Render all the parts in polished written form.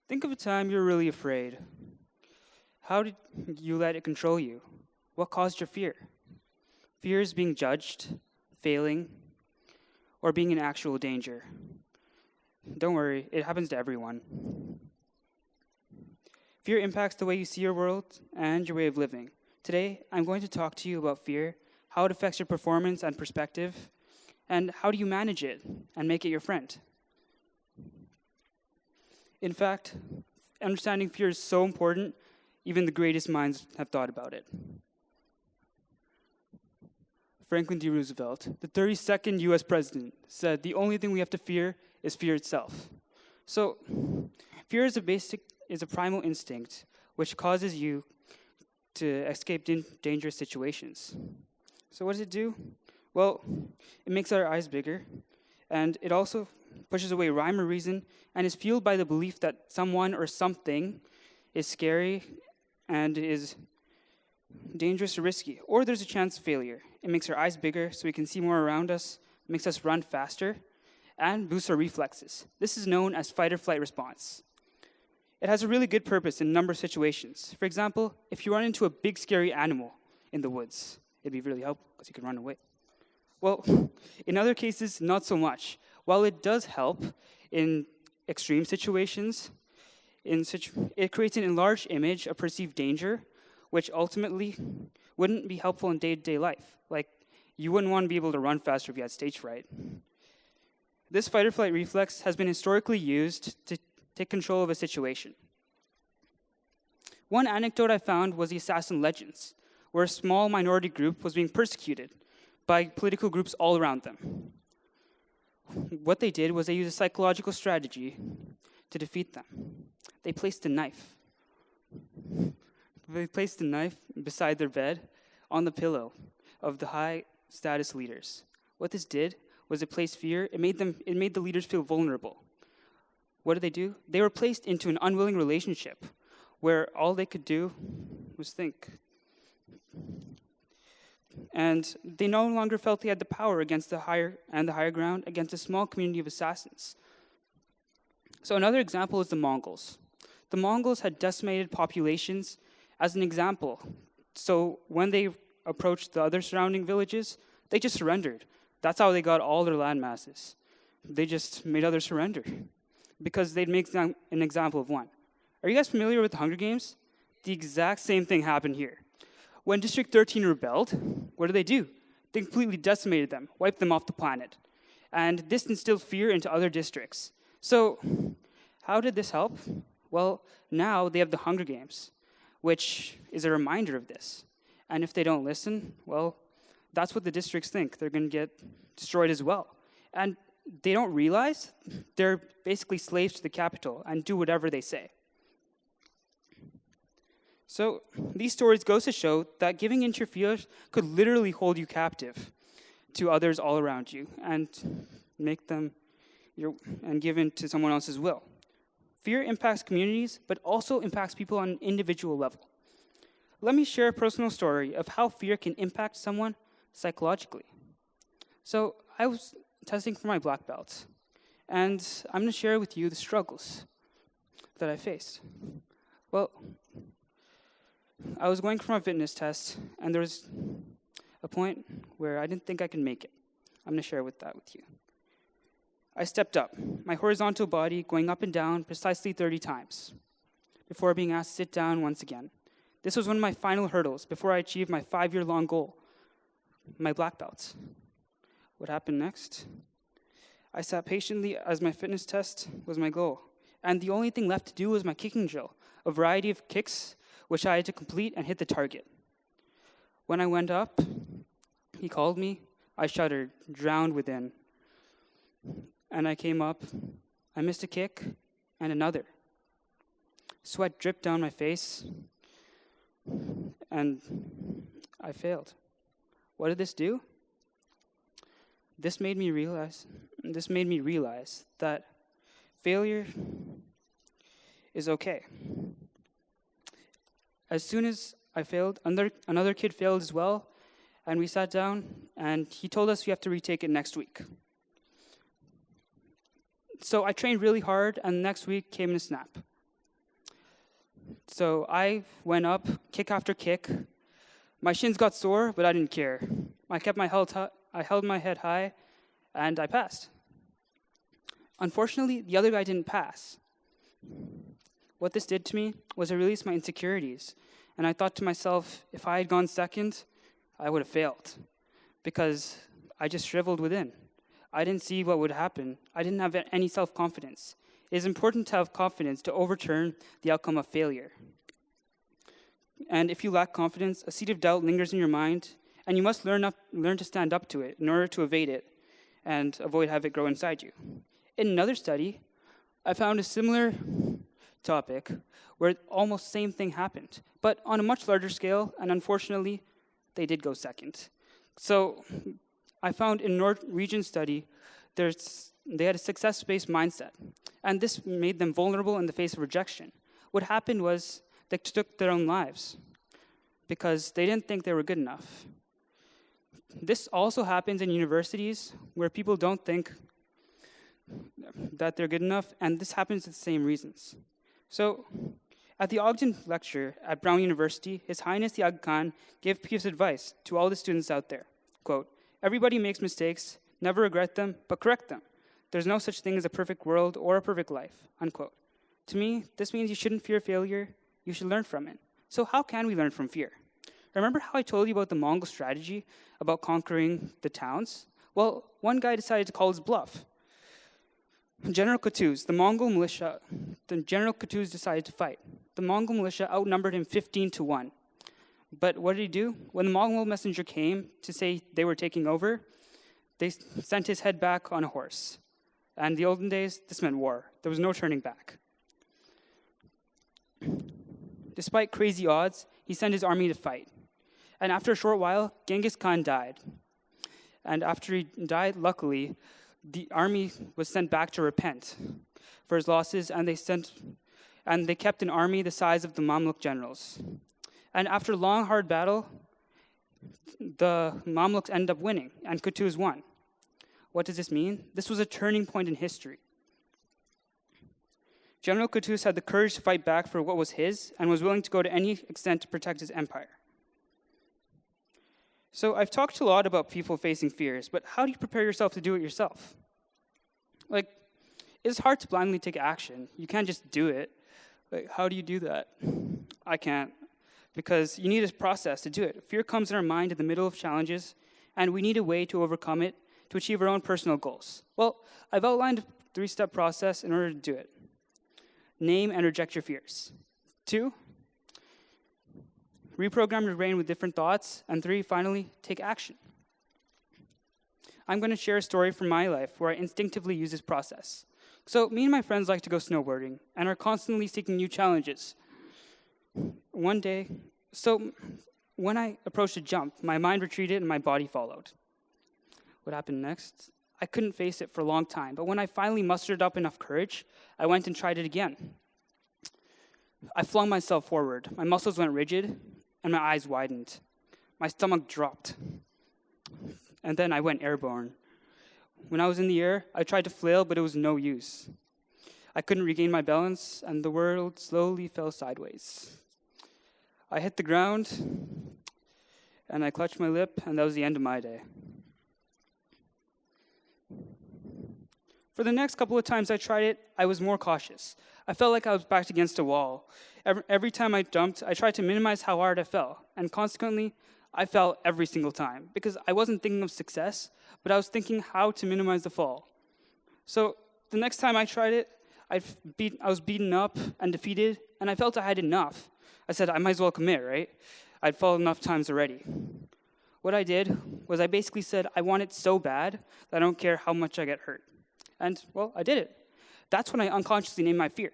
Think of a time you're really afraid. How did you let it control you? What caused your fear? Fear is being judged, failing, or being in actual danger. Don't worry, it happens to everyone. Fear impacts the way you see your world and your way of living. Today, I'm going to talk to you about fear, how it affects your performance and perspective, and how do you manage it and make it your friend. In fact, understanding fear is so important, even the greatest minds have thought about it. Franklin D. Roosevelt, the 32nd US president, said the only thing we have to fear is fear itself. So, fear is a primal instinct which causes you to escape dangerous situations. So what does it do? Well, it makes our eyes bigger, and it also pushes away rhyme or reason, and is fueled by the belief that someone or something is scary and is dangerous or risky, or there's a chance of failure. It makes our eyes bigger so we can see more around us, makes us run faster, and boosts our reflexes. This is known as fight or flight response. It has a really good purpose in a number of situations. For example, if you run into a big scary animal in the woods, it'd be really helpful because you can run away. Well, in other cases, not so much. While it does help in extreme situations, it creates an enlarged image of perceived danger, which ultimately wouldn't be helpful in day-to-day life. Like, you wouldn't want to be able to run faster if you had stage fright. This fight or flight reflex has been historically used to take control of a situation. One anecdote I found was the assassin legends, where a small minority group was being persecuted by political groups all around them. What they did was they used a psychological strategy to defeat them. They placed a knife. They placed a knife beside their bed on the pillow of the high-status leaders. What this did was it placed fear. It made the leaders feel vulnerable. What did they do? They were placed into an unwilling relationship where all they could do was think. And they no longer felt they had the power against the higher ground against a small community of assassins. So another example is the Mongols. The Mongols had decimated populations as an example. So when they approached the other surrounding villages, they just surrendered. That's how they got all their land masses. They just made others surrender because they'd make an example of one. Are you guys familiar with the Hunger Games? The exact same thing happened here. When District 13 rebelled, what did? They completely decimated them, wiped them off the planet. And this instilled fear into other districts. So how did this help? Well, now they have the Hunger Games, which is a reminder of this. And if they don't listen, well, that's what the districts think. They're going to get destroyed as well. And they don't realize they're basically slaves to the capital and do whatever they say. So these stories go to show that giving into your fears could literally hold you captive to others all around you and make them and give in to someone else's will. Fear impacts communities, but also impacts people on an individual level. Let me share a personal story of how fear can impact someone psychologically. So I was testing for my black belt, and I'm going to share with you the struggles that I faced. Well, I was going for my fitness test, and there was a point where I didn't think I could make it. I'm going to share that with you. I stepped up, my horizontal body going up and down precisely 30 times before being asked to sit down once again. This was one of my final hurdles before I achieved my 5-year-long goal, my black belts. What happened next? I sat patiently as my fitness test was my goal, and the only thing left to do was my kicking drill, a variety of kicks which I had to complete and hit the target. When I went up, he called me. I shuddered, drowned within. And I came up. I missed a kick and another. Sweat dripped down my face, and I failed. What did this do? This made me realize that failure is okay. As soon as I failed, another kid failed as well, and we sat down, and he told us we have to retake it next week. So I trained really hard, and the next week came in a snap. So I went up, kick after kick. My shins got sore, but I didn't care. I held my head high, and I passed. Unfortunately, the other guy didn't pass. What this did to me was it released my insecurities. And I thought to myself, if I had gone second, I would have failed. Because I just shriveled within. I didn't see what would happen. I didn't have any self-confidence. It is important to have confidence to overturn the outcome of failure. And if you lack confidence, a seed of doubt lingers in your mind, and you must learn to stand up to it in order to evade it and avoid having it grow inside you. In another study, I found a similar topic where almost same thing happened, but on a much larger scale, and unfortunately, they did go second. So I found in Norwegian study, they had a success-based mindset, and this made them vulnerable in the face of rejection. What happened was they took their own lives because they didn't think they were good enough. This also happens in universities where people don't think that they're good enough, and this happens for the same reasons. So, at the Ogden lecture at Brown University, His Highness the Aga Khan gave a piece of advice to all the students out there. Quote, "Everybody makes mistakes, never regret them, but correct them. There's no such thing as a perfect world or a perfect life." Unquote. To me, this means you shouldn't fear failure, you should learn from it. So how can we learn from fear? Remember how I told you about the Mongol strategy about conquering the towns? Well, one guy decided to call his bluff. General Kutuz, General Kutuz decided to fight. The Mongol militia outnumbered him 15-1. But what did he do? When the Mongol messenger came to say they were taking over, they sent his head back on a horse. And in the olden days, this meant war. There was no turning back. Despite crazy odds, he sent his army to fight. And after a short while, Genghis Khan died. And after he died, luckily, the army was sent back to repent for his losses, and they kept an army the size of the Mamluk generals. And after a long, hard battle, the Mamluks ended up winning, and Kutuz won. What does this mean? This was a turning point in history. General Kutuz had the courage to fight back for what was his, and was willing to go to any extent to protect his empire. So I've talked a lot about people facing fears, but how do you prepare yourself to do it yourself? It's hard to blindly take action. You can't just do it. How do you do that? I can't, because you need a process to do it. Fear comes in our mind in the middle of challenges, and we need a way to overcome it to achieve our own personal goals. Well, I've outlined a 3-step process in order to do it. Name and reject your fears. 2, reprogram your brain with different thoughts. And 3, finally, take action. I'm going to share a story from my life where I instinctively use this process. So me and my friends like to go snowboarding and are constantly seeking new challenges. One day, when I approached a jump, my mind retreated and my body followed. What happened next? I couldn't face it for a long time, but when I finally mustered up enough courage, I went and tried it again. I flung myself forward. My muscles went rigid, and my eyes widened. My stomach dropped. And then I went airborne. When I was in the air, I tried to flail, but it was no use. I couldn't regain my balance, and the world slowly fell sideways. I hit the ground, and I clutched my lip, and that was the end of my day. For the next couple of times I tried it, I was more cautious. I felt like I was backed against a wall. Every time I jumped, I tried to minimize how hard I fell, and consequently, I fell every single time because I wasn't thinking of success, but I was thinking how to minimize the fall. So the next time I tried it, I was beaten up and defeated, and I felt I had enough. I said, I might as well commit, right? I'd fallen enough times already. What I did was I basically said, I want it so bad that I don't care how much I get hurt. And, well, I did it. That's when I unconsciously named my fear.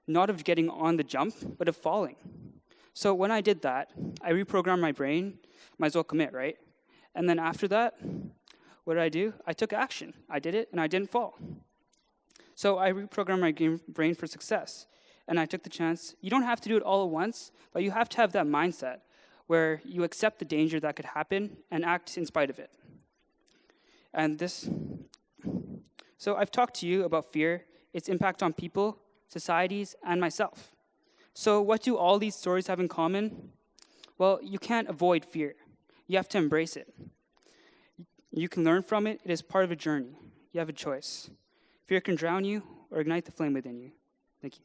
Not of getting on the jump, but of falling. So when I did that, I reprogrammed my brain. Might as well commit, right? And then after that, what did I do? I took action. I did it, and I didn't fall. So I reprogrammed my brain for success. And I took the chance. You don't have to do it all at once, but you have to have that mindset where you accept the danger that could happen and act in spite of it. So I've talked to you about fear, its impact on people, societies, and myself. So what do all these stories have in common? Well, you can't avoid fear. You have to embrace it. You can learn from it. It is part of a journey. You have a choice. Fear can drown you or ignite the flame within you. Thank you.